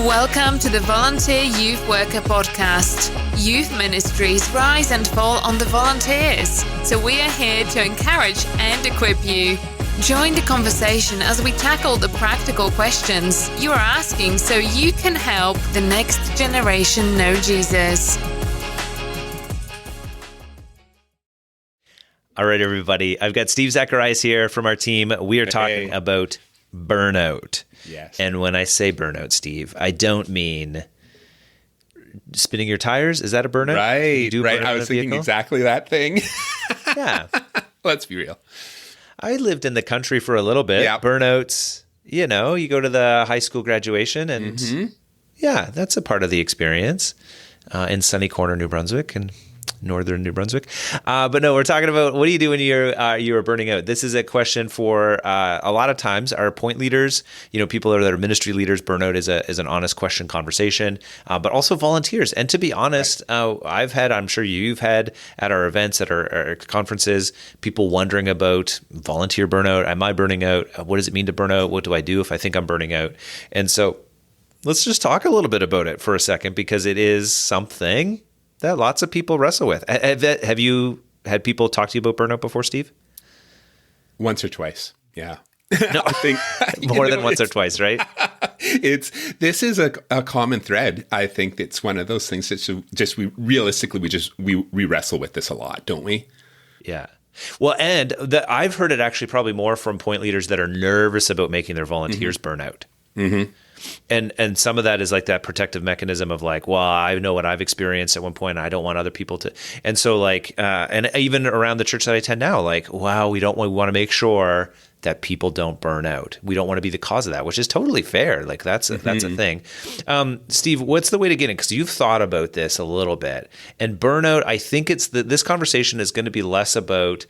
Welcome to the Volunteer Youth Worker Podcast. Youth ministries rise and fall on the volunteers, so we are here to encourage and equip you. Join the conversation as we tackle the practical questions you are asking so you can help the next generation know Jesus. All right, everybody. I've got Steve Zacharias here from our team. We are talking about burnout. Yes. And when I say burnout, Steve, I don't mean spinning your tires. Is that a burnout? Right. I was thinking exactly that thing. Yeah. Let's be real. I lived in the country for a little bit. Yeah. Burnouts, you go to the high school graduation and yeah, that's a part of the experience in sunny corner, New Brunswick and northern New Brunswick. But no, we're talking about what do you do when you're burning out? This is a question for a lot of times our point leaders, people that are ministry leaders. Burnout is an honest question conversation, but also volunteers. And to be honest, I'm sure you've had at our events, at our conferences, people wondering about volunteer burnout. Am I burning out? What does it mean to burn out? What do I do if I think I'm burning out? And so let's just talk a little bit about it for a second, because it is something that lots of people wrestle with. Have you had people talk to you about burnout before, Steve? Once or twice, yeah. No, I think more than once or twice, right? This is a common thread. I think it's one of those things that we wrestle with this a lot, don't we? Yeah. Well, and I've heard it actually probably more from point leaders that are nervous about making their volunteers burn out. Mm-hmm. And some of that is like that protective mechanism of like, well, I know what I've experienced at one point. I don't want other people to. And so like, and even around the church that I attend now, like, wow, we want to make sure that people don't burn out. We don't want to be the cause of that, which is totally fair. Like that's a thing. Steve, what's the way to get in? Because you've thought about this a little bit. And burnout, I think this conversation is going to be less about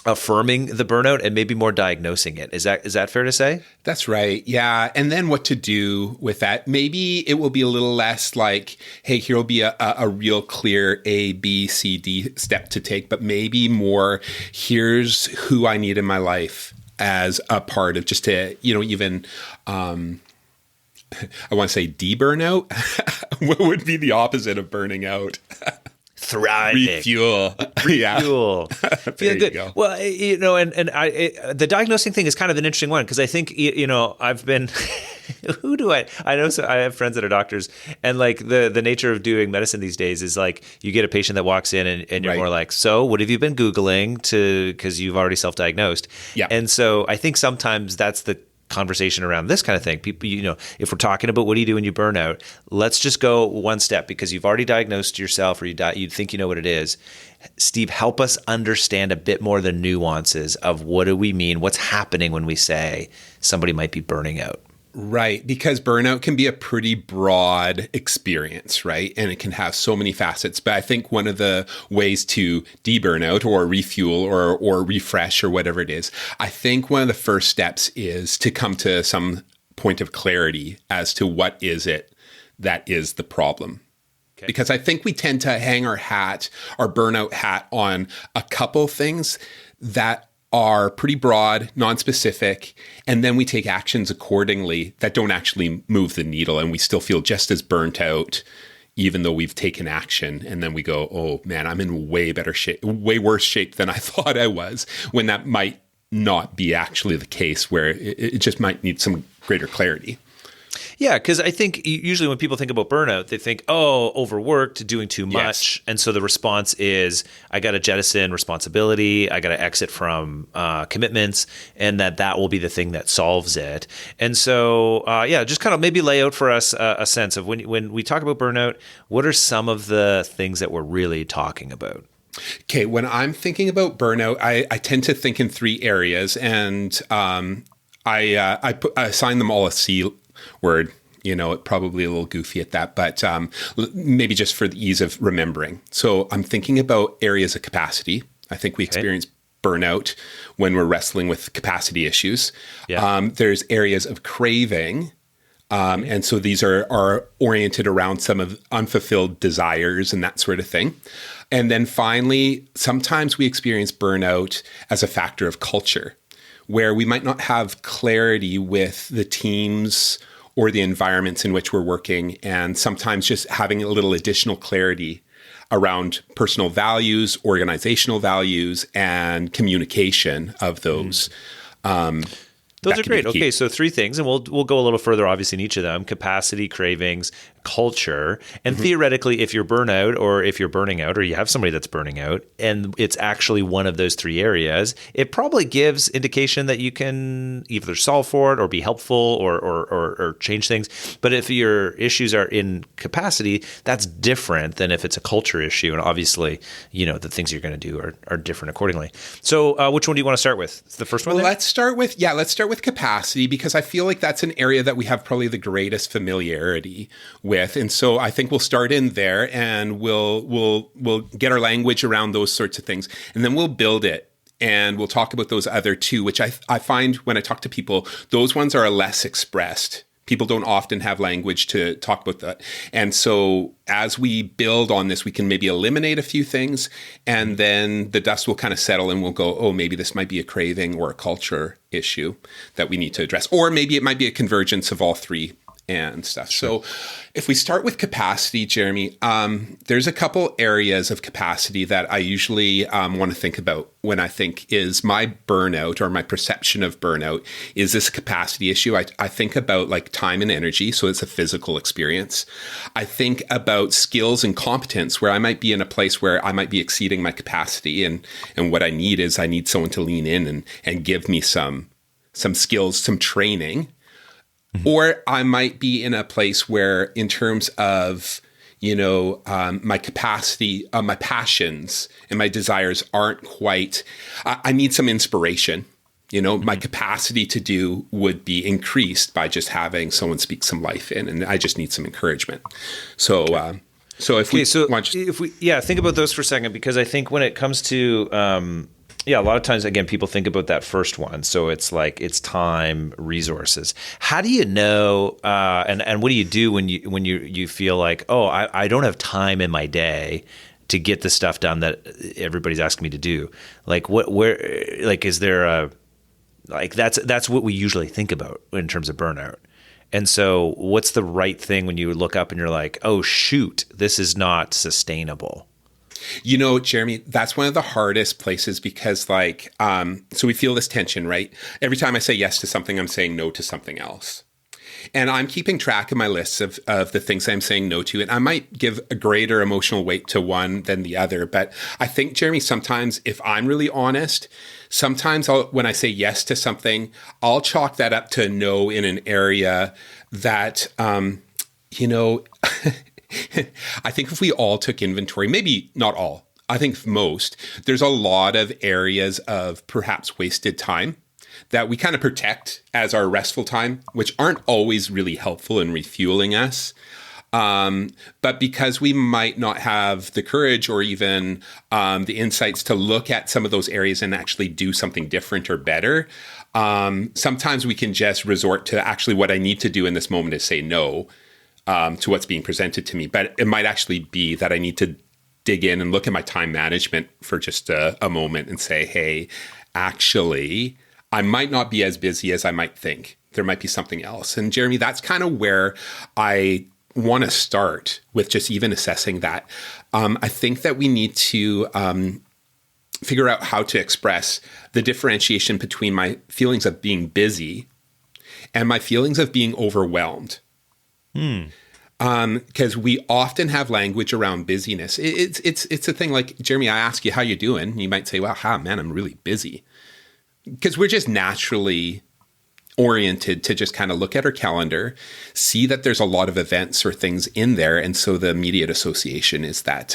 affirming the burnout and maybe more diagnosing it. Is that fair to say? That's right. Yeah. And then what to do with that. Maybe it will be a little less like, hey, here will be a real clear A, B, C, D step to take, but maybe more, here's who I need in my life as a part of just to, even, I want to say de-burnout. What would be the opposite of burning out? Thriving. Refuel. Feel good. Go. Well, the diagnosing thing is kind of an interesting one, because I think, I've been, I know, so I have friends that are doctors, and like the nature of doing medicine these days is like, you get a patient that walks in and you're more like, so what have you been Googling because you've already self-diagnosed. Yeah. And so I think sometimes that's the conversation around this kind of thing. People, if we're talking about what do you do when you burn out, let's just go one step, because you've already diagnosed yourself, or you think you know what it is. Steve, help us understand a bit more the nuances of what do we mean, what's happening when we say somebody might be burning out. Right, because burnout can be a pretty broad experience, right? And it can have so many facets. But I think one of the ways to de-burnout or refuel or refresh or whatever it is, I think one of the first steps is to come to some point of clarity as to what is it that is the problem. Okay. Because I think we tend to hang our burnout hat on a couple things that are pretty broad, non-specific, and then we take actions accordingly that don't actually move the needle, and we still feel just as burnt out even though we've taken action. And then we go, oh man, I'm in way worse shape than I thought I was, when that might not be actually the case, where it just might need some greater clarity. Yeah, because I think usually when people think about burnout, they think, oh, overworked, doing too much. Yes. And so the response is, I got to jettison responsibility, I got to exit from commitments, and that will be the thing that solves it. And so, just kind of maybe lay out for us a sense of when we talk about burnout, what are some of the things that we're really talking about? Okay, when I'm thinking about burnout, I tend to think in three areas, and I assign them all a C word, probably a little goofy at that, but maybe just for the ease of remembering. So I'm thinking about areas of capacity. I think we experience burnout when we're wrestling with capacity issues. Yeah. There's areas of craving. And so these are oriented around some of unfulfilled desires and that sort of thing. And then finally, sometimes we experience burnout as a factor of culture, where we might not have clarity with the teams or the environments in which we're working, and sometimes just having a little additional clarity around personal values, organizational values, and communication of those. Those are great. Okay, so 3 things, and we'll go a little further, obviously, in each of them: capacity, cravings, culture. And theoretically, if you're burnout, or if you're burning out, or you have somebody that's burning out, and it's actually one of those 3 areas, it probably gives indication that you can either solve for it or be helpful or change things. But if your issues are in capacity, that's different than if it's a culture issue. And obviously, the things you're going to do are different accordingly. So which one do you want to start with? It's the first one? Well, let's start with capacity, because I feel like that's an area that we have probably the greatest familiarity with. And so I think we'll start in there, and we'll get our language around those sorts of things, and then we'll build it, and we'll talk about those other 2, which I find when I talk to people, those ones are less expressed. People don't often have language to talk about that. And so as we build on this, we can maybe eliminate a few things, and then the dust will kind of settle, and we'll go, oh, maybe this might be a craving or a culture issue that we need to address. Or maybe it might be a convergence of all 3 and stuff. Sure. So if we start with capacity, Jeremy, there's a couple areas of capacity that I usually want to think about when I think, is my burnout or my perception of burnout, is this a capacity issue? I think about like time and energy. So it's a physical experience. I think about skills and competence, where I might be in a place where I might be exceeding my capacity. And what I need is, I need someone to lean in and give me some skills, some training. Or I might be in a place where, in terms of, my capacity, my passions and my desires aren't quite, I need some inspiration. My capacity to do would be increased by just having someone speak some life in, and I just need some encouragement. So, think about those for a second, because I think when it comes to, a lot of times, again, people think about that first one. So it's like, it's time, resources. How do you know, and what do you do when you feel like, oh, I don't have time in my day to get the stuff done that everybody's asking me to do? Like, is there that's what we usually think about in terms of burnout. And so what's the right thing when you look up and you're like, oh, shoot, this is not sustainable? Jeremy, that's one of the hardest places, because so we feel this tension, right? Every time I say yes to something, I'm saying no to something else. And I'm keeping track of my lists of the things I'm saying no to. And I might give a greater emotional weight to one than the other. But I think, Jeremy, sometimes, if I'm really honest, sometimes when I say yes to something, I'll chalk that up to no in an area that, I think if we all took inventory, maybe not all, I think most, there's a lot of areas of perhaps wasted time that we kind of protect as our restful time, which aren't always really helpful in refueling us. But because we might not have the courage or even the insights to look at some of those areas and actually do something different or better, sometimes we can just resort to, actually, what I need to do in this moment is say no to what's being presented to me. But it might actually be that I need to dig in and look at my time management for just a moment and say, hey, actually, I might not be as busy as I might think. There might be something else. And Jeremy, that's kind of where I want to start with, just even assessing that. I think that we need to figure out how to express the differentiation between my feelings of being busy and my feelings of being overwhelmed. Because we often have language around busyness. It's a thing like, Jeremy, I ask you how you doing. You might say, well, man, I'm really busy. Because we're just naturally oriented to just kind of look at our calendar, see that there's a lot of events or things in there. And so the immediate association is that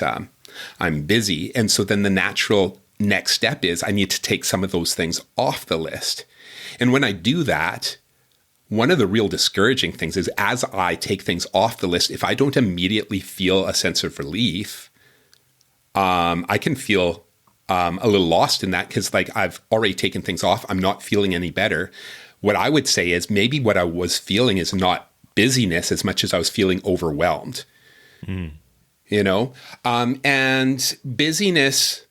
I'm busy. And so then the natural next step is I need to take some of those things off the list. And when I do that, one of the real discouraging things is, as I take things off the list, if I don't immediately feel a sense of relief, I can feel a little lost in that, because I've already taken things off. I'm not feeling any better. What I would say is, maybe what I was feeling is not busyness as much as I was feeling overwhelmed. And busyness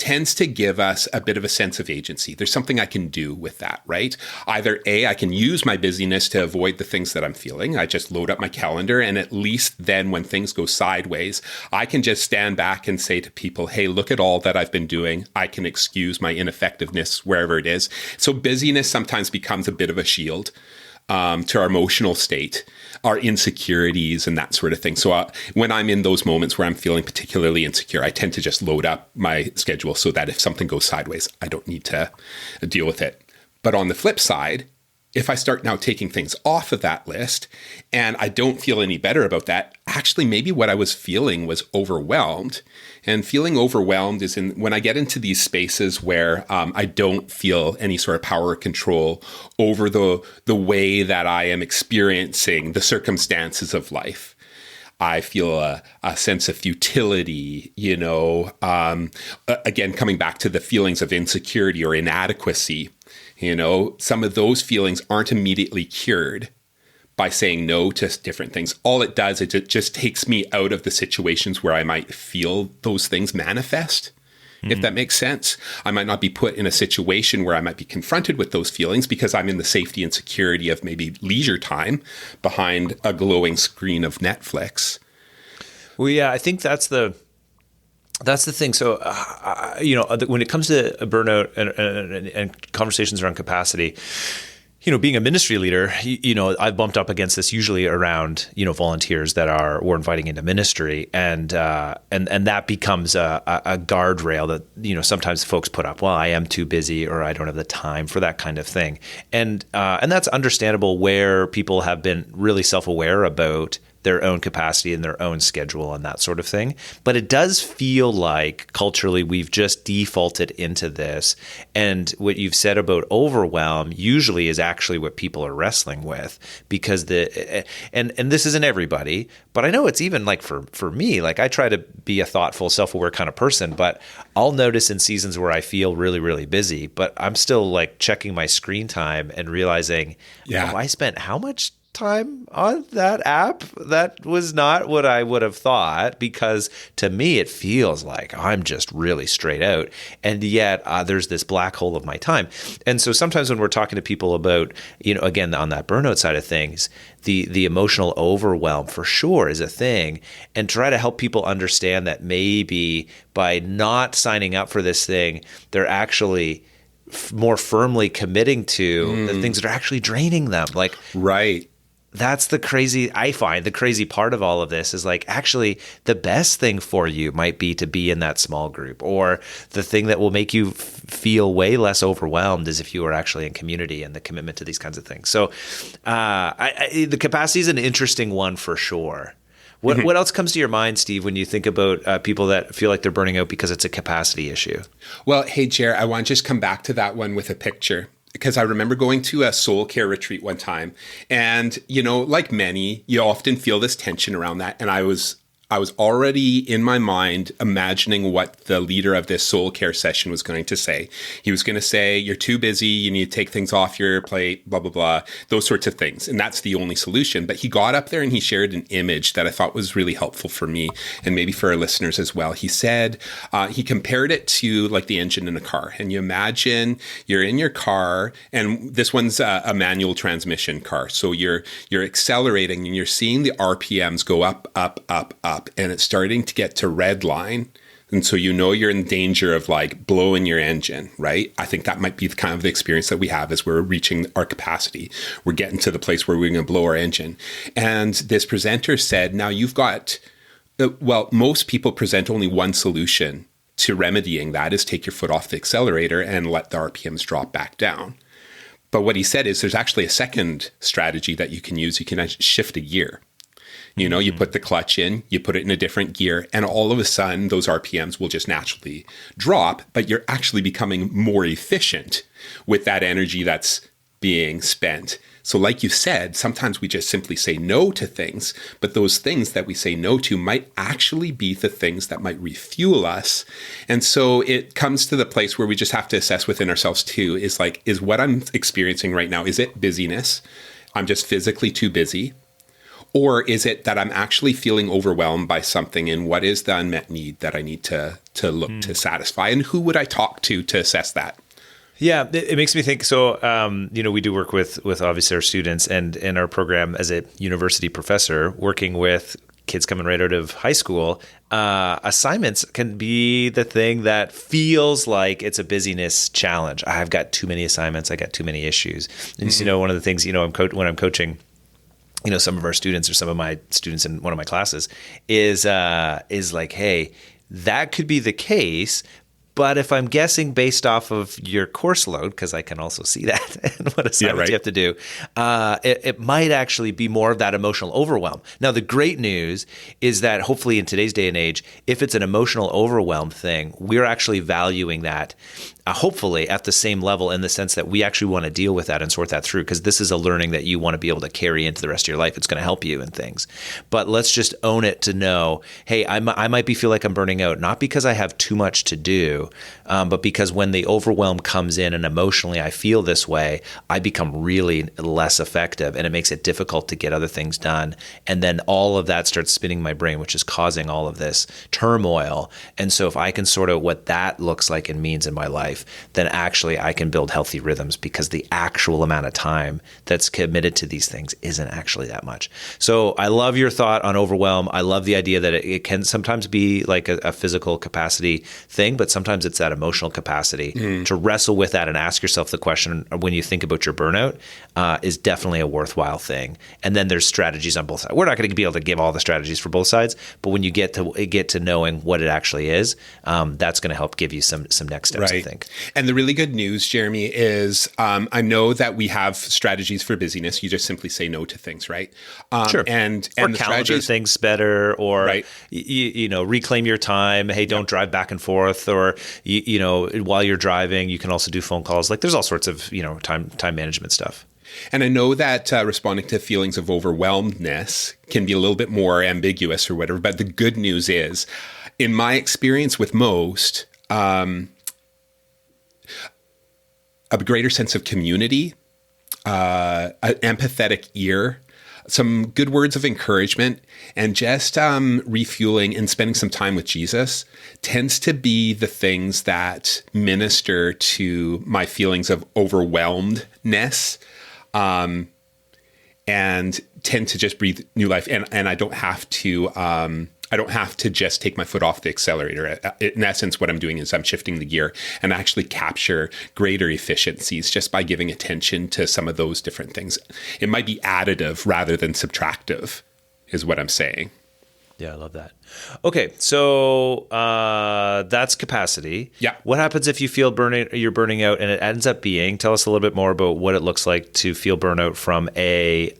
tends to give us a bit of a sense of agency. There's something I can do with that, right? Either A, I can use my busyness to avoid the things that I'm feeling. I just load up my calendar, and at least then when things go sideways, I can just stand back and say to people, hey, look at all that I've been doing. I can excuse my ineffectiveness wherever it is. So busyness sometimes becomes a bit of a shield to our emotional state, our insecurities and that sort of thing. So when I'm in those moments where I'm feeling particularly insecure, I tend to just load up my schedule so that if something goes sideways, I don't need to deal with it. But on the flip side, if I start now taking things off of that list and I don't feel any better about that, actually maybe what I was feeling was overwhelmed. And feeling overwhelmed is when I get into these spaces where I don't feel any sort of power or control over the way that I am experiencing the circumstances of life. I feel a sense of futility, again, coming back to the feelings of insecurity or inadequacy. Some of those feelings aren't immediately cured by saying no to different things. All it does is it just takes me out of the situations where I might feel those things manifest, if that makes sense. I might not be put in a situation where I might be confronted with those feelings because I'm in the safety and security of maybe leisure time behind a glowing screen of Netflix. Well, yeah, I think that's the thing. So, when it comes to burnout and conversations around capacity, being a ministry leader, I've bumped up against this usually around, volunteers that we're inviting into ministry, and that becomes a guardrail that, sometimes folks put up. Well, I am too busy, or I don't have the time for that kind of thing, and that's understandable where people have been really self-aware about their own capacity and their own schedule and that sort of thing. But it does feel like culturally we've just defaulted into this. And what you've said about overwhelm usually is actually what people are wrestling with, because and this isn't everybody, but I know it's even like for me, like I try to be a thoughtful, self-aware kind of person, but I'll notice in seasons where I feel really, really busy, but I'm still like checking my screen time and realizing, I spent how much time on that app? That was not what I would have thought, because to me it feels like I'm just really straight out, and yet there's this black hole of my time. And so sometimes when we're talking to people about, again, on that burnout side of things, the emotional overwhelm for sure is a thing, and try to help people understand that maybe by not signing up for this thing, they're actually more firmly committing to the things that are actually draining them. Like, right. That's I find the crazy part of all of this is like, actually the best thing for you might be to be in that small group, or the thing that will make you feel way less overwhelmed is if you are actually in community and the commitment to these kinds of things. So the capacity is an interesting one for sure. What else comes to your mind, Steve, when you think about people that feel like they're burning out because it's a capacity issue? Well, hey, Jer, I want to just come back to that one with a picture, because I remember going to a soul care retreat one time, and, like many, you often feel this tension around that. And I was already in my mind imagining what the leader of this soul care session was going to say. He was going to say, you're too busy, you need to take things off your plate, blah, blah, blah, those sorts of things. And that's the only solution. But he got up there and he shared an image that I thought was really helpful for me, and maybe for our listeners as well. He said, he compared it to like the engine in a car. And you imagine you're in your car, and this one's a manual transmission car. So you're accelerating and you're seeing the RPMs go up, up, up, up. And it's starting to get to red line. And so you're in danger of like blowing your engine, right? I think that might be kind of the experience that we have as we're reaching our capacity. We're getting to the place where we're going to blow our engine. And this presenter said, now you've got, most people present only one solution to remedying that, is take your foot off the accelerator and let the RPMs drop back down. But what he said is there's actually a second strategy that you can use. You can shift a gear. You put the clutch in, you put it in a different gear, and all of a sudden those RPMs will just naturally drop, but you're actually becoming more efficient with that energy that's being spent. So like you said, sometimes we just simply say no to things, but those things that we say no to might actually be the things that might refuel us. And so it comes to the place where we just have to assess within ourselves too, is what I'm experiencing right now, is it busyness? I'm just physically too busy. Or is it that I'm actually feeling overwhelmed by something, and what is the unmet need that I need to look to satisfy? And who would I talk to assess that? Yeah, it makes me think. So, we do work with obviously our students, and in our program as a university professor, working with kids coming right out of high school, assignments can be the thing that feels like it's a busyness challenge. I've got too many assignments. I got too many issues. And one of the things, when I'm coaching, some of our students or some of my students in one of my classes is like, hey, that could be the case. But if I'm guessing based off of your course load, because I can also see that and what assignments you have to do, it might actually be more of that emotional overwhelm. Now, the great news is that hopefully in today's day and age, if it's an emotional overwhelm thing, we're actually valuing that hopefully at the same level, in the sense that we actually want to deal with that and sort that through, because this is a learning that you want to be able to carry into the rest of your life. It's going to help you in things. But let's just own it to know, hey, I might feel like I'm burning out, not because I have too much to do, but because when the overwhelm comes in and emotionally I feel this way, I become really less effective, and it makes it difficult to get other things done. And then all of that starts spinning my brain, which is causing all of this turmoil. And so if I can sort out what that looks like and means in my life, then actually I can build healthy rhythms, because the actual amount of time that's committed to these things isn't actually that much. So I love your thought on overwhelm. I love the idea that it can sometimes be like a physical capacity thing, but sometimes it's that emotional capacity to wrestle with that and ask yourself the question when you think about your burnout is definitely a worthwhile thing. And then there's strategies on both sides. We're not going to be able to give all the strategies for both sides, but when you get to knowing what it actually is, that's going to help give you some next steps, I think. And the really good news, Jeremy, is I know that we have strategies for busyness. You just simply say no to things, right? Sure. And or the calendar things better, or reclaim your time. Hey, don't drive back and forth, or while you're driving, you can also do phone calls. Like there's all sorts of time management stuff. And I know that responding to feelings of overwhelmedness can be a little bit more ambiguous or whatever. But the good news is, in my experience with most, a greater sense of community, an empathetic ear, some good words of encouragement, and just refueling and spending some time with Jesus tends to be the things that minister to my feelings of overwhelmedness, and tend to just breathe new life. And I don't have to just take my foot off the accelerator. In essence, what I'm doing is I'm shifting the gear and actually capture greater efficiencies just by giving attention to some of those different things. It might be additive rather than subtractive, is what I'm saying. Yeah, I love that. Okay, so that's capacity. Yeah. What happens if you feel you're burning out, and it ends up being? Tell us a little bit more about what it looks like to feel burnout from a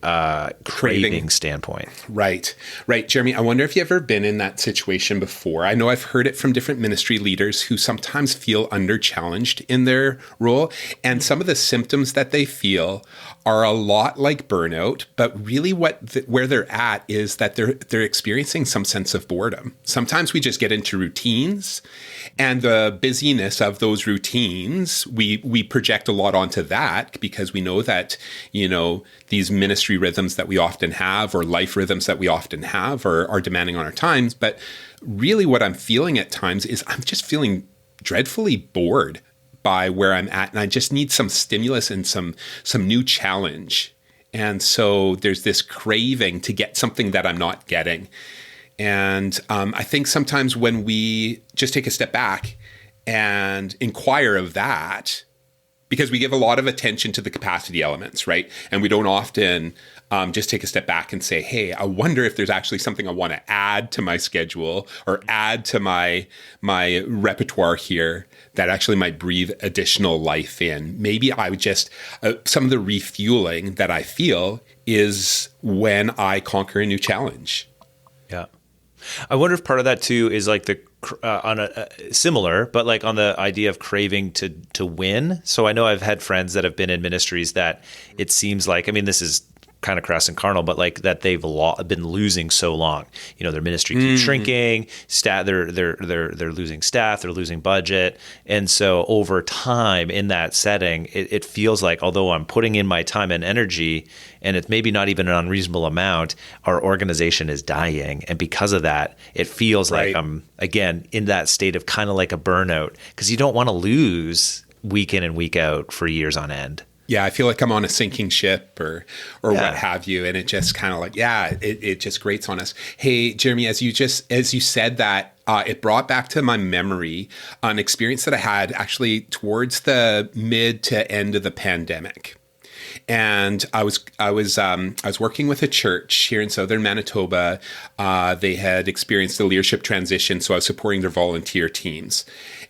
craving standpoint. Right, Jeremy. I wonder if you've ever been in that situation before. I know I've heard it from different ministry leaders who sometimes feel under-challenged in their role, and some of the symptoms that they feel are a lot like burnout, but really where they're at is that they're experiencing some sense of boredom. Sometimes we just get into routines, and the busyness of those routines, we project a lot onto that, because we know that, these ministry rhythms that we often have, or life rhythms that we often have, are demanding on our times. But really what I'm feeling at times is I'm just feeling dreadfully bored by where I'm at, and I just need some stimulus and some new challenge. And so there's this craving to get something that I'm not getting. And I think sometimes when we just take a step back and inquire of that, because we give a lot of attention to the capacity elements, right? And we don't often just take a step back and say, hey, I wonder if there's actually something I want to add to my schedule or add to my repertoire here that actually might breathe additional life in. Maybe I would just, some of the refueling that I feel is when I conquer a new challenge. Yeah. I wonder if part of that too is like similar, but like on the idea of craving to win. So I know I've had friends that have been in ministries that it seems like, this is kind of crass and carnal, but like that they've been losing so long. You know, their ministry keeps shrinking. They're losing staff. They're losing budget, and so over time in that setting, it feels like although I'm putting in my time and energy, and it's maybe not even an unreasonable amount, our organization is dying, and because of that, it feels like I'm again in that state of kind of like a burnout, because you don't want to lose week in and week out for years on end. Yeah, I feel like I'm on a sinking ship or what have you. And it just kind of like, it just grates on us. Hey, Jeremy, as you said that, it brought back to my memory an experience that I had actually towards the mid to end of the pandemic. And I was working with a church here in southern Manitoba. They had experienced a leadership transition, so I was supporting their volunteer teams.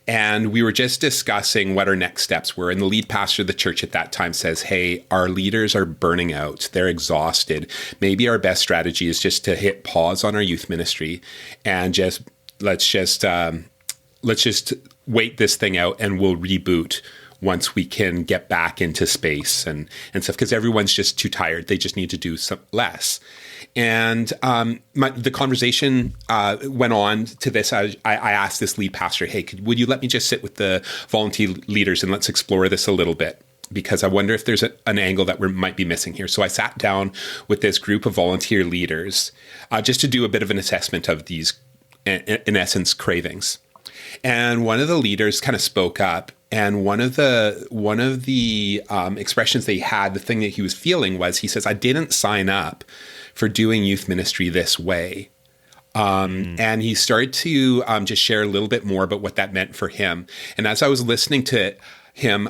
And we were just discussing what our next steps were. And the lead pastor of the church at that time says, hey, our leaders are burning out. They're exhausted. Maybe our best strategy is just to hit pause on our youth ministry and let's just wait this thing out, and we'll reboot once we can get back into space and stuff, because everyone's just too tired. They just need to do some less. And the conversation went on to this. I asked this lead pastor, hey, would you let me just sit with the volunteer leaders and let's explore this a little bit? Because I wonder if there's an angle that we might be missing here. So I sat down with this group of volunteer leaders just to do a bit of an assessment of these, in essence, cravings. And one of the leaders kind of spoke up, and one of the expressions that he had, the thing that he was feeling was, he says, I didn't sign up for doing youth ministry this way. And he started to just share a little bit more about what that meant for him. And as I was listening to him,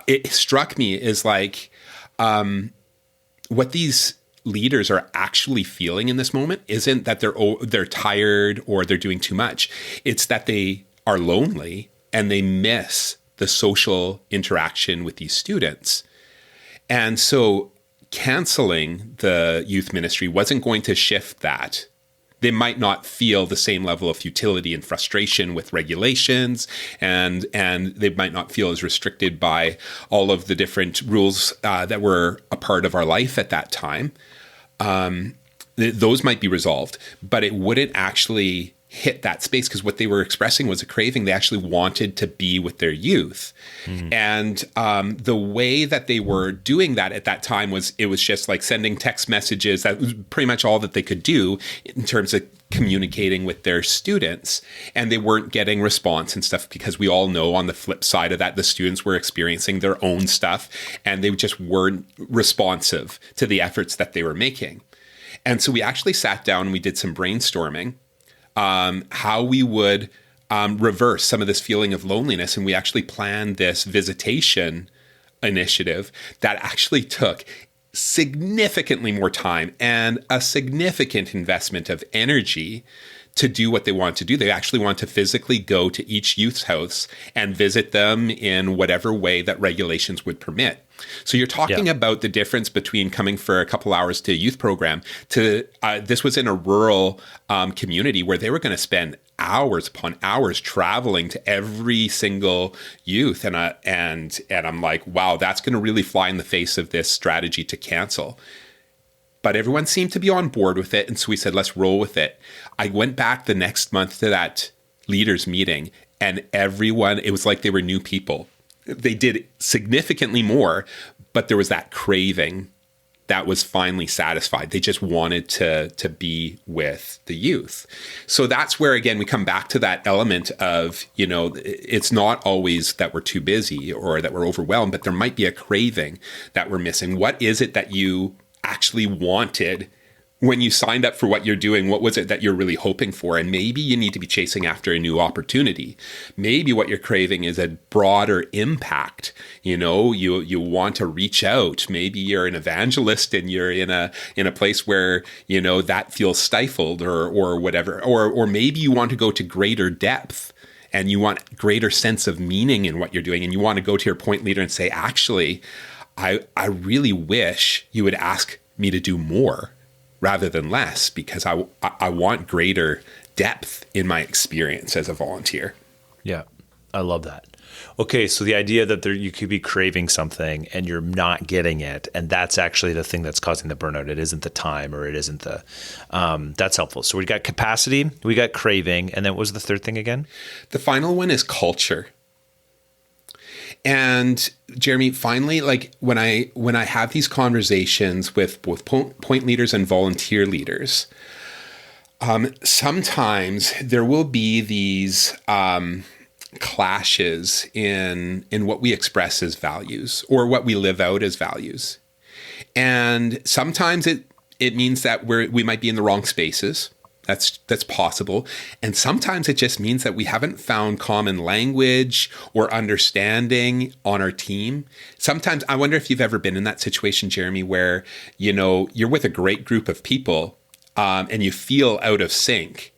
it struck me as like what these leaders are actually feeling in this moment isn't that they're tired or they're doing too much. It's that they are lonely and they miss the social interaction with these students. And so canceling the youth ministry wasn't going to shift that. They might not feel the same level of futility and frustration with regulations, and they might not feel as restricted by all of the different rules that were a part of our life at that time. Those might be resolved, but it wouldn't actually hit that space, because what they were expressing was a craving. They actually wanted to be with their youth. And the way that they were doing that at that time was just like sending text messages. That was pretty much all that they could do in terms of communicating with their students. And they weren't getting response and stuff, because we all know on the flip side of that, the students were experiencing their own stuff and they just weren't responsive to the efforts that they were making. And so we actually sat down and we did some brainstorming how we would reverse some of this feeling of loneliness. And we actually planned this visitation initiative that actually took significantly more time and a significant investment of energy to do what they want to do. They actually want to physically go to each youth's house and visit them in whatever way that regulations would permit. So you're talking about the difference between coming for a couple hours to a youth program to this was in a rural community where they were going to spend hours upon hours traveling to every single youth. And I'm like, wow, that's going to really fly in the face of this strategy to cancel. But everyone seemed to be on board with it. And so we said, let's roll with it. I went back the next month to that leaders meeting, and everyone, it was like they were new people. They did significantly more, but there was that craving that was finally satisfied. They just wanted to be with the youth. So that's where, again, we come back to that element of, it's not always that we're too busy or that we're overwhelmed, but there might be a craving that we're missing. What is it that you actually wanted when you signed up for what you're doing? What was it that you're really hoping for? And maybe you need to be chasing after a new opportunity. Maybe what you're craving is a broader impact. You want to reach out. Maybe you're an evangelist and you're in a place where, that feels stifled or whatever. Or maybe you want to go to greater depth and you want greater sense of meaning in what you're doing. And you want to go to your point leader and say, actually, I really wish you would ask me to do more rather than less, because I want greater depth in my experience as a volunteer. Yeah, I love that. okay, so the idea that you could be craving something and you're not getting it, and that's actually the thing that's causing the burnout. It isn't the time, or it isn't the, that's helpful. So we got capacity, we got craving, and then what was the third thing again? The final one is culture. And Jeremy, finally, like when I have these conversations with both point leaders and volunteer leaders, sometimes there will be these clashes in what we express as values or what we live out as values. And sometimes it means that we might be in the wrong spaces. That's possible. And sometimes it just means that we haven't found common language or understanding on our team. Sometimes I wonder if you've ever been in that situation, Jeremy, where, you're with a great group of people and you feel out of sync.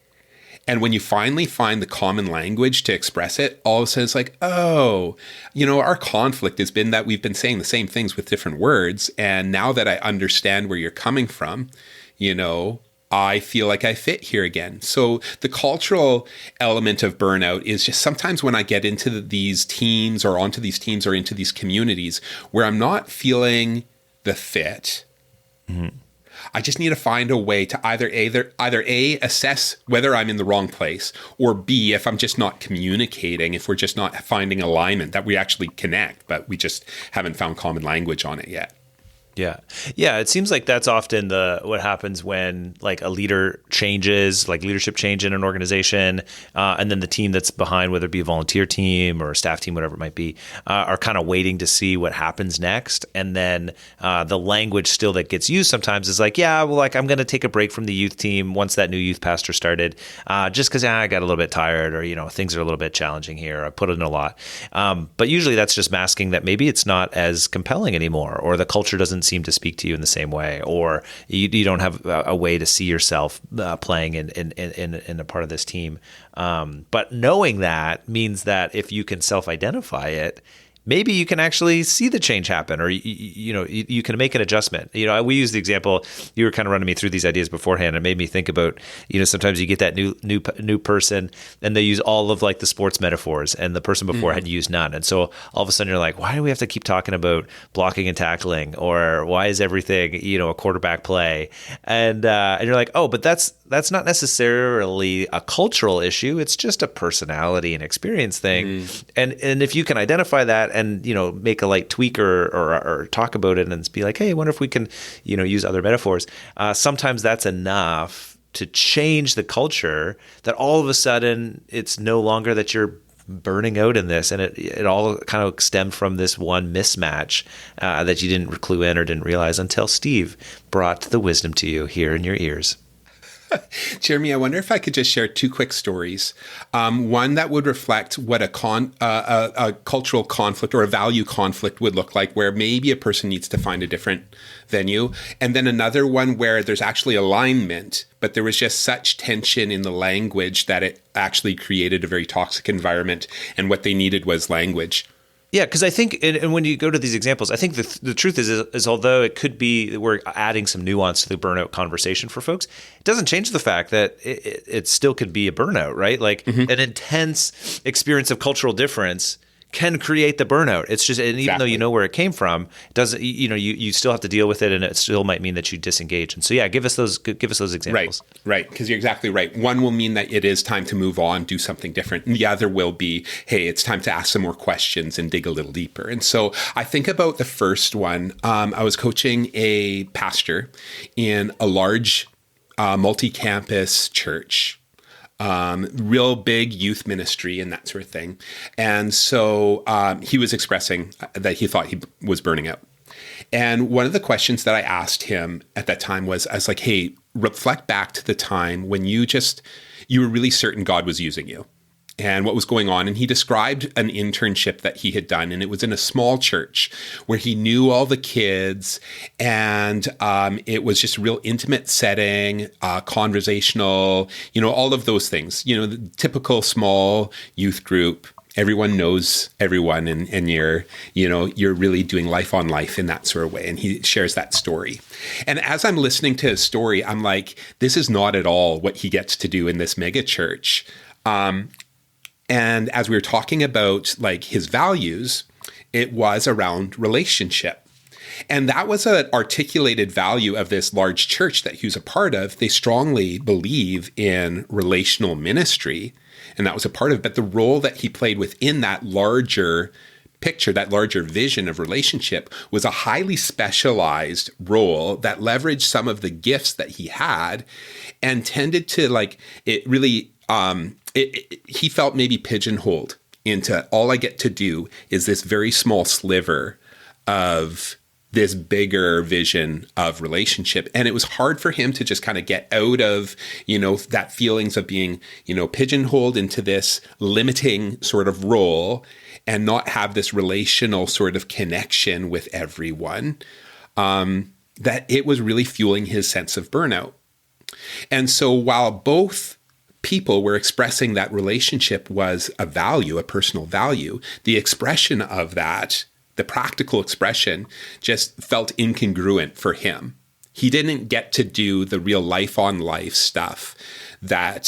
And when you finally find the common language to express it, all of a sudden it's like, oh, our conflict has been that we've been saying the same things with different words. And now that I understand where you're coming from, I feel like I fit here again. So the cultural element of burnout is just sometimes when I get into these teams or onto these teams or into these communities where I'm not feeling the fit. Mm-hmm. I just need to find a way to either A, assess whether I'm in the wrong place, or B, if I'm just not communicating, if we're just not finding alignment, that we actually connect, but we just haven't found common language on it yet. Yeah. Yeah. It seems like that's often what happens when like a leader changes, like leadership change in an organization, and then the team that's behind, whether it be a volunteer team or a staff team, whatever it might be, are kind of waiting to see what happens next. And then the language still that gets used sometimes is like, yeah, well, like I'm going to take a break from the youth team once that new youth pastor started, just because I got a little bit tired, or, things are a little bit challenging here. I put in a lot. But usually that's just masking that maybe it's not as compelling anymore, or the culture doesn't seem to speak to you in the same way, or you don't have a way to see yourself playing in a part of this team. But knowing that means that if you can self-identify it, maybe you can actually see the change happen, or you can make an adjustment. We use the example, you were kind of running me through these ideas beforehand. It made me think about, sometimes you get that new person and they use all of like the sports metaphors, and the person before had used none. And so all of a sudden you're like, why do we have to keep talking about blocking and tackling, or why is everything, a quarterback play? And you're like, oh, but that's not necessarily a cultural issue. It's just a personality and experience thing. And if you can identify that and, make a light tweak or talk about it and be like, hey, I wonder if we can, use other metaphors. Sometimes that's enough to change the culture, that all of a sudden it's no longer that you're burning out in this. And it all kind of stemmed from this one mismatch that you didn't clue in or didn't realize until Steve brought the wisdom to you here in your ears. Jeremy, I wonder if I could just share two quick stories. One that would reflect what a cultural conflict or a value conflict would look like, where maybe a person needs to find a different venue. And then another one where there's actually alignment, but there was just such tension in the language that it actually created a very toxic environment. And what they needed was language. Yeah, because I think, and when you go to these examples, I think the truth is although it could be we're adding some nuance to the burnout conversation for folks, it doesn't change the fact that it still could be a burnout, right? Like an intense experience of cultural difference can create the burnout. It's just, and even though you know where it came from, it doesn't, you still have to deal with it, and it still might mean that you disengage. And so, yeah, give us those examples. Right. Because you're exactly right. One will mean that it is time to move on, do something different. And the other will be, hey, it's time to ask some more questions and dig a little deeper. And so I think about the first one. I was coaching a pastor in a large multi-campus church. Real big youth ministry and that sort of thing. And so he was expressing that he thought he was burning out. And one of the questions that I asked him at that time was, I was like, hey, reflect back to the time when you were really certain God was using you and what was going on. And he described an internship that he had done, and it was in a small church where he knew all the kids, and it was just a real intimate setting, conversational, all of those things, the typical small youth group. Everyone knows everyone, and you're really doing life on life in that sort of way. And he shares that story. And as I'm listening to his story, I'm like, this is not at all what he gets to do in this mega church. And as we were talking about like his values, it was around relationship. And that was an articulated value of this large church that he was a part of. They strongly believe in relational ministry, and that was a part of it. But the role that he played within that larger picture, that larger vision of relationship, was a highly specialized role that leveraged some of the gifts that he had and tended to like, it really, he felt maybe pigeonholed into all I get to do is this very small sliver of this bigger vision of relationship. And it was hard for him to just kind of get out of, that feelings of being, pigeonholed into this limiting sort of role and not have this relational sort of connection with everyone, that it was really fueling his sense of burnout. And so while both people were expressing that relationship was a value, a personal value, the expression of that, the practical expression, just felt incongruent for him. He didn't get to do the real life on life stuff that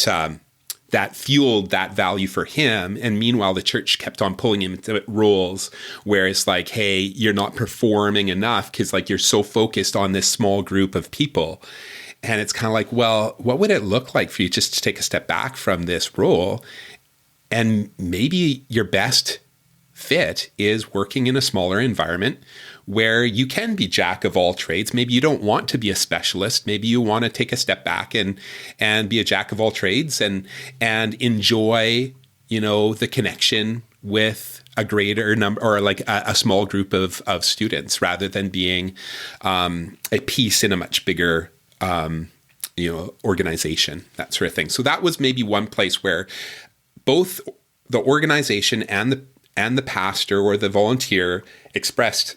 fueled that value for him. And meanwhile, the church kept on pulling him into roles where it's like, hey, you're not performing enough because like you're so focused on this small group of people. And it's kind of like, well, what would it look like for you just to take a step back from this role? And maybe your best fit is working in a smaller environment where you can be jack of all trades. Maybe you don't want to be a specialist. Maybe you want to take a step back and be a jack of all trades and enjoy, the connection with a greater number or like a small group of students rather than being a piece in a much bigger organization, that sort of thing. So that was maybe one place where both the organization and the pastor or the volunteer expressed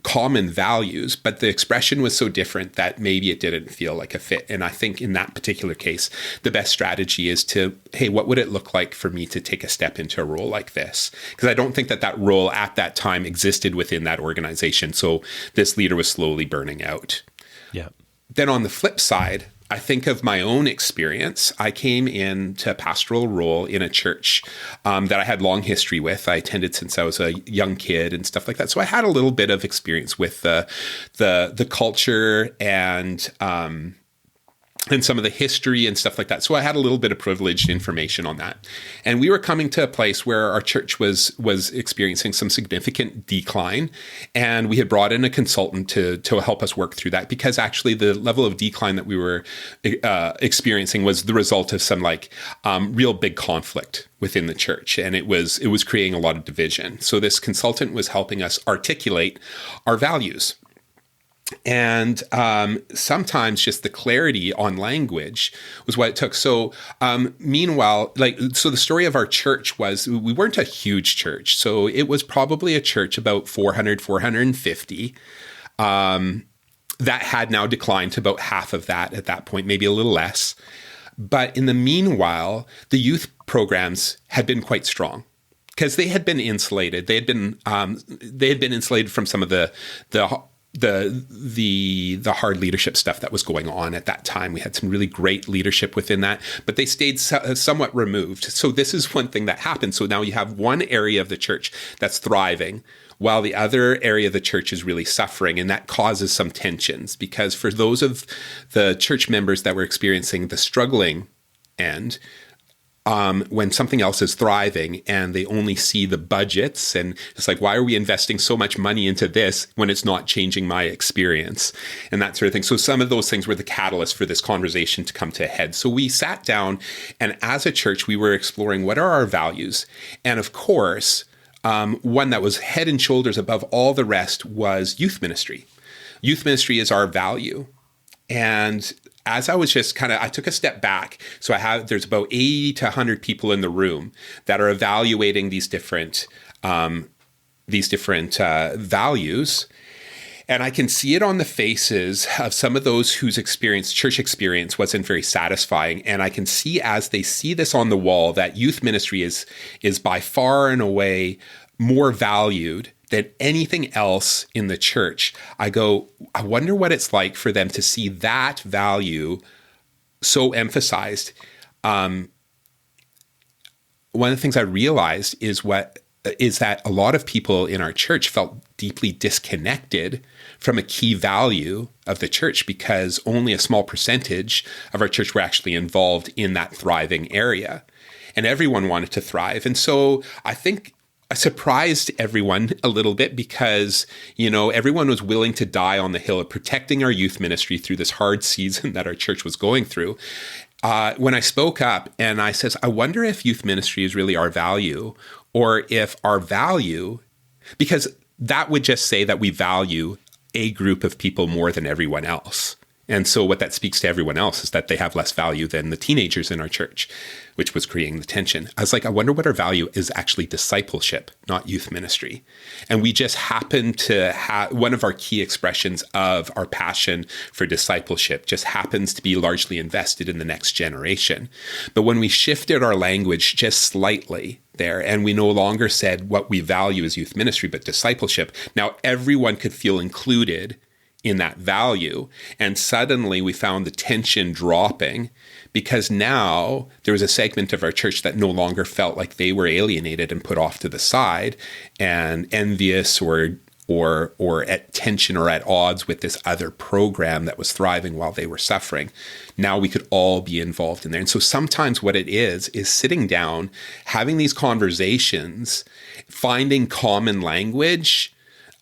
common values, but the expression was so different that maybe it didn't feel like a fit. And I think in that particular case, the best strategy is to, hey, what would it look like for me to take a step into a role like this? Because I don't think that role at that time existed within that organization. So this leader was slowly burning out. Yeah. Then on the flip side, I think of my own experience. I came into a pastoral role in a church that I had long history with. I attended since I was a young kid and stuff like that. So I had a little bit of experience with the culture and some of the history and stuff like that. So I had a little bit of privileged information on that. And we were coming to a place where our church was experiencing some significant decline. And we had brought in a consultant to help us work through that, because actually the level of decline that we were experiencing was the result of some real big conflict within the church. And it was creating a lot of division. So this consultant was helping us articulate our values. And sometimes just the clarity on language was what it took. So meanwhile, so the story of our church was we weren't a huge church. So it was probably a church about 400, 450 that had now declined to about half of that at that point, maybe a little less. But in the meanwhile, the youth programs had been quite strong, because they had been insulated. They had been insulated from some of the hard leadership stuff that was going on at that time. We had some really great leadership within that, but they stayed somewhat removed. So this is one thing that happened. So now you have one area of the church that's thriving, while the other area of the church is really suffering. And that causes some tensions, because for those of the church members that were experiencing the struggling end, when something else is thriving and they only see the budgets, and it's like, why are we investing so much money into this when it's not changing my experience and that sort of thing. So some of those things were the catalyst for this conversation to come to a head. So we sat down, and as a church, we were exploring what are our values. And of course, one that was head and shoulders above all the rest was youth ministry. Youth ministry is our value. And as I was just I took a step back. So there's about 80 to 100 people in the room that are evaluating these different values. And I can see it on the faces of some of those whose church experience wasn't very satisfying. And I can see, as they see this on the wall, that youth ministry is by far and away more valued than anything else in the church. I wonder what it's like for them to see that value so emphasized. one of the things I realized is that a lot of people in our church felt deeply disconnected from a key value of the church because only a small percentage of our church were actually involved in that thriving area. And everyone wanted to thrive. And so I think I surprised everyone a little bit because, everyone was willing to die on the hill of protecting our youth ministry through this hard season that our church was going through. When I spoke up and I says, I wonder if youth ministry is really our value, or if our value, because that would just say that we value a group of people more than everyone else. And so what that speaks to everyone else is that they have less value than the teenagers in our church, which was creating the tension. I was like, I wonder what our value is actually discipleship, not youth ministry. And we just happen to have one of our key expressions of our passion for discipleship just happens to be largely invested in the next generation. But when we shifted our language just slightly there, and we no longer said what we value is youth ministry, but discipleship, now everyone could feel included in that value. And suddenly we found the tension dropping because now there was a segment of our church that no longer felt like they were alienated and put off to the side and envious or at tension or at odds with this other program that was thriving while they were suffering. Now we could all be involved in there. And so sometimes what it is sitting down, having these conversations, finding common language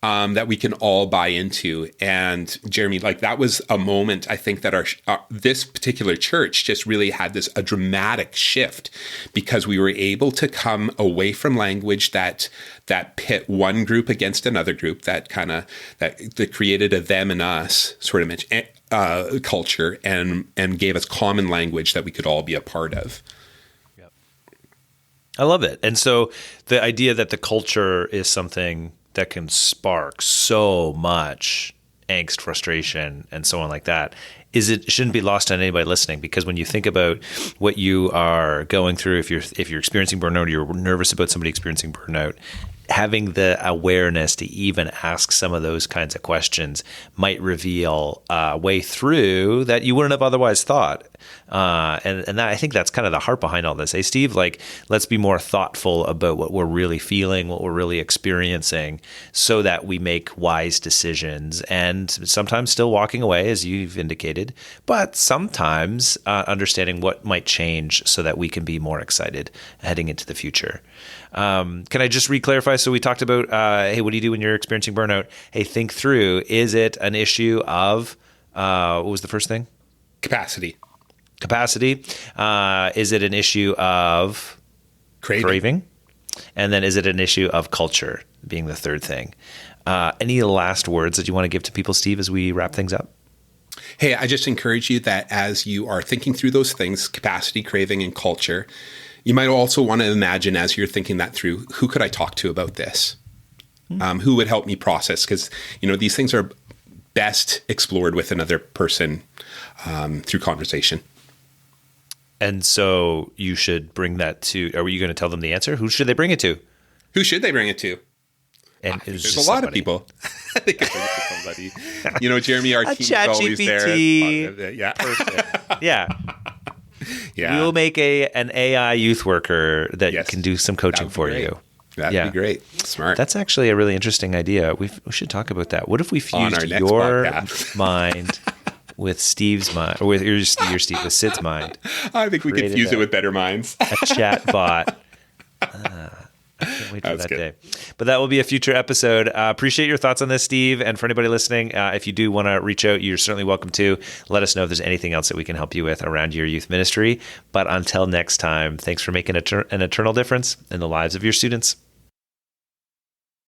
that we can all buy into. And Jeremy, that was a moment, I think, that our this particular church just really had a dramatic shift because we were able to come away from language that pit one group against another group, that created a them and us sort of culture and gave us common language that we could all be a part of. Yep. I love it. And so the idea that the culture is something that can spark so much angst, frustration, and so on like that, it shouldn't be lost on anybody listening, because when you think about what you are going through, if you're experiencing burnout, or you're nervous about somebody experiencing burnout, having the awareness to even ask some of those kinds of questions might reveal a way through that you wouldn't have otherwise thought. And that, I think that's kind of the heart behind all this. Hey, Steve, let's be more thoughtful about what we're really feeling, what we're really experiencing, so that we make wise decisions, and sometimes still walking away, as you've indicated, but sometimes understanding what might change so that we can be more excited heading into the future. Can I just re-clarify? So we talked about, hey, what do you do when you're experiencing burnout? Hey, think through, is it an issue of, what was the first thing? Capacity. Is it an issue of craving? And then is it an issue of culture, being the third thing? Any last words that you want to give to people, Steve, as we wrap things up? Hey, I just encourage you that as you are thinking through those things, capacity, craving, and culture, you might also want to imagine, as you're thinking that through, who could I talk to about this? Who would help me process? Because, these things are best explored with another person through conversation. And so you should bring that to, are you going to tell them the answer? Who should they bring it to? Who should they bring it to? And there's a lot of people. They could bring it to somebody. Jeremy, our team is always there. Yeah. Yeah. Yeah. We'll make an AI youth worker that can do some coaching for you. That'd be great. Smart. That's actually a really interesting idea. We should talk about that. What if we fused your mind with Steve's mind, or with your Steve, with Sid's mind? I think we could fuse it with better minds. A chat bot. I can't wait for that day. But that will be a future episode. Appreciate your thoughts on this, Steve. And for anybody listening, if you do want to reach out, you're certainly welcome to. Let us know if there's anything else that we can help you with around your youth ministry. But until next time, thanks for making an eternal difference in the lives of your students.